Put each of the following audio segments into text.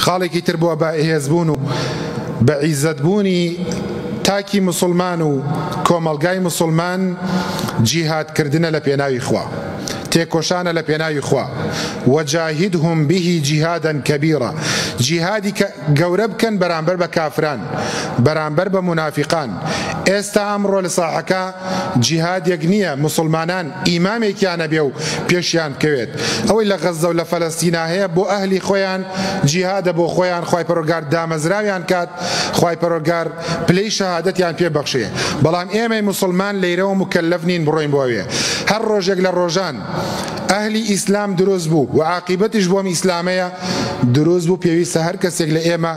خاڵێکی تر بووە بە هێزبوون و بە عیزەتبوونی تاکی مسلمان و کۆمەڵگای مسلمان جیهادکردنە لە پێناوی خوا، تێکۆشانە لە پێناوی خوا. وجاهدهم به جیهادا کەبیرا، جیهادی گەورە بکەن بەرامبەر بە کافران، بەرامبەر بە منافقان. ئێستا ئەمڕۆ لە ساحەکە جیهادێک نییە مسلمانان ئیمامێکیانە بێ و پێشیان بکەوێت. ئەوەی لە غەزە و لە فەلەستینا هەیە بۆ ئەهلی خۆیان جیهادە، بۆ خۆیان خوای پەروەردگار دامەزراویان کات، خوای پەروەردگار پلەی شەهادەتیان پێ بەخشێ. بەڵام ئێمەی مسلمان لەیرەوە مکەلەف نین بڕۆین بۆ ئەوێ. هەر ڕۆژێک لە ڕۆژان ئەهلی ئیسلام دروست بوو و عاقیبەتیش بۆم ئیسلامەیە دروست بوو، پێویستە هەر کەسێک لە ئێمە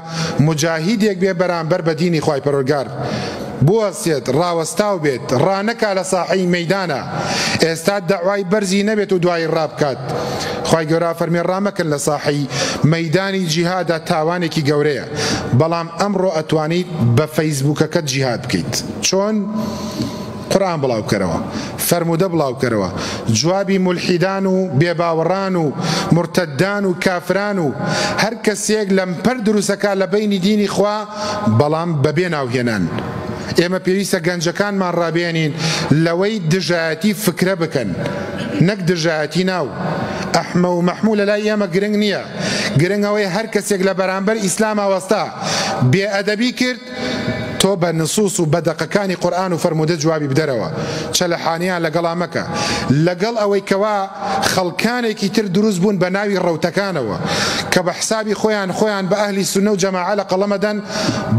مجاهیدێک بێ بەرامبەر بە دینی خوای پەروەردگار، بوەسێت ڕاوەستاو بێت، ڕانەکا لە ساحەی مەیدانە. ئێستا دەعوای بەرزی نەبێت و دوای ڕابکات. خوای گەورە فەرمێ ڕامەکەن لە ساحەی مەیدانی جیهادا تاوانێکی گەورەیە. بەڵام ئەمڕۆ ئەتوانیت بە فەیسبووکەکەت جیهاد بکەیت. چۆن؟ قورآن بڵاو بکەرەوە، فەرموودە بڵاو بکەرەوە، جوابی مولحیدان و بێباوەڕان و مرتەدان و کافران و هەر کەسێک لەمپەر دروستەکە لە بینی دینی خوا، بەڵام بەبێ ناوهێنان. ئێمە پێویستە گەنجەکانمان ڕابێنین لەوەی دژایەتی فکرە بکەن، نەک دژایەتی ناو. ئەحمە و مەحموو لە لای ئێمە گرنگ نییە، گرنگ ئەوەی هەر کەسێک لە بەرامبەر ئیسلام ئاوەستا بێئەدەبی کرد، تۆ بە نصوص و بەدەقەکانی قورآن و فەرموودە جوابی بدەرەوە. چەلەحانیان لەگەڵا مەکە، لەگەڵ ئەوەی کەوا خەڵکانێکی تر دروست بوون بە ناوی ڕەوتەکانەوە کە بە حسابی خۆیان بە ئەهلی سونە و جەماعە لە قەڵەمەدەن،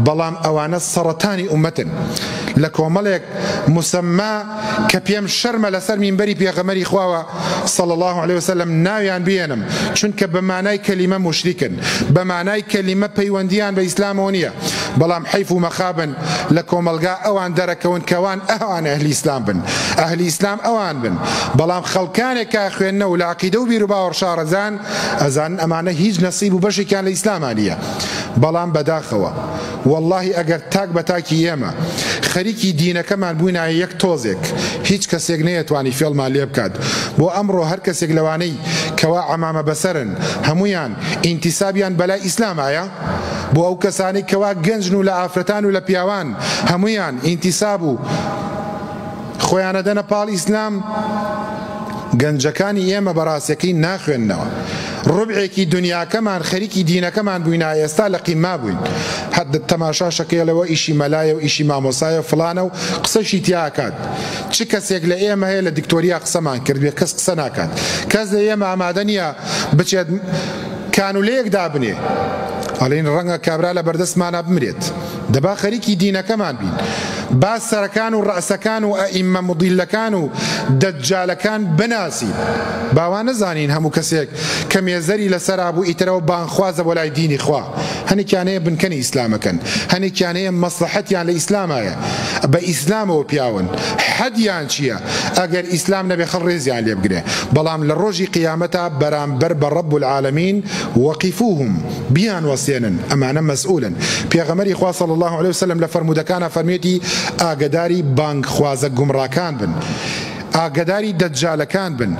بەڵام ئەوانە سەرەتانی ئومەتن. لە کۆمەڵێک مسەما کە پێم شەرمە لەسەر مینبەری پێغەمبەری خواوە صلی الله علیه وسلم ناویان بێنم، چونکە بە مانای کەلیمە مشریکن، بە مانای کەلیمە پەیوەندیان بە ئیسلامەوە نییە. بەڵام حیف و مەخابن لە کۆمەلگا ئەوان دەرەکەون کەوان ئەوان ئەهلی ئیسلام بن، ئەهلی ئیسلام ئەوان بن. بەڵام خەڵکانێکە خوێندنە و لە عەقیدە و بیر و باوەڕ شارەزان ئەزان ئەمانە هیچ نەسیب و بەشێکیان لە ئیسلاما نییە. بەڵام بەداخەوە واللهی ئەگەر تاک بە تاکی ئێمە خەریکی دینەکەمان بووینایە یەک تۆزێک، هیچ کەسێک نەیەتوانی فێڵمان لێ بکات. بۆ ئەمڕۆ هەر کەسێک لەوانەی کەوا عەمامە بەسەرن هەمویان ئینتیسابیان بەلای ئیسلامایە، بۆ ئەو کەسانەی کەوا گەنجن و لە ئافرەتان و لە پیاوان هەمویان ئینتیساب و خۆیانە دەنە پاڵ ئیسلام، گەنجەکانی ئێمە بەڕاستیەکەی ناخوێننەوە. ڕوبعێکی دنیاکەمان خەریکی دینەکەمان بووینە، ئێستا لە قیما بووین. حەد تەماشاشەکەیەوە ئیشی مەلایە و ئیشی مامۆسایە فڵانە و قسەشی تیاکات. چ کەسێک لە ئێمە هەیە لە دیکتۆریا قسەمان کردوێ، کەس قسە ناکات. کەس لە ئێمە ئامادە نییە بچێت کانولەیەک دابنێ ئەڵێن ڕەنگە کابرا لە بەردەستمانە بمرێت. دەبا خەریکی دینەکەمان بین، با سەرەکان و ڕەسەکان و ئەئیمە مودیلەکان و دەجالەکان بناسی. باوان نەزانین هەموو کەسێک کە مێزەری لەسەرا بوو ئیترەوە بانخوازە بۆ لای دینی خوا. هەنێکیانەیە بنکەنی ئیسلامەکەن، هەنێکیانەیە مەسلحەتیان لە ئیسلامایە، بە ئیسلامەوە پیاون. حەدیان چییە؟ ئەگەر ئیسلام نەبێ خەڵ ڕێزیان لێ بگرێ. بەڵام لە ڕۆژی قیامەتە بەرامبەر بە ڕەب العالەمین وەقیفوهم، بیان وەسێنن، ئەمانە مەسئولن. پێغەمبەری خوا صلی الله علیه وسلم لە فەرموودەکانە فەرمێتی ئاگداری بانگخوازە گومڕاکان بن، ئاگداری دەجالەکان بن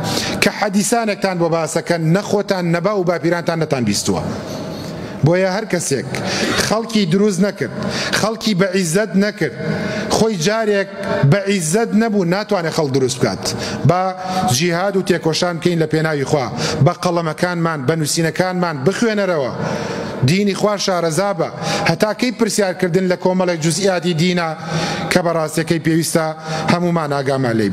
کە حەدیسانێکتان بۆ باسەکەن نەخۆتان نەبا و باپیرانتان نەتان بیستووە. بۆیە هەر کەسێک خەڵکی دروست نەکرد، خەڵکی بە عیزەت نەکرد، خۆی جارێک بە عیزەت نەبوو، ناتوانێت خەڵک دروست بکات. با جیهاد و تێکۆشان بکەین لە پێناوی خوا، بە قەڵەمەکانمان بە نووسینەکانمان بخوێنەرەوە. دینی خوا شارەزا بە، هەتاکەی پرسیارکردن لە کۆمەڵێک جوزئیاتی دینە کە بەڕاستیەکەی پێویستە هەمومان ئاگامان لێ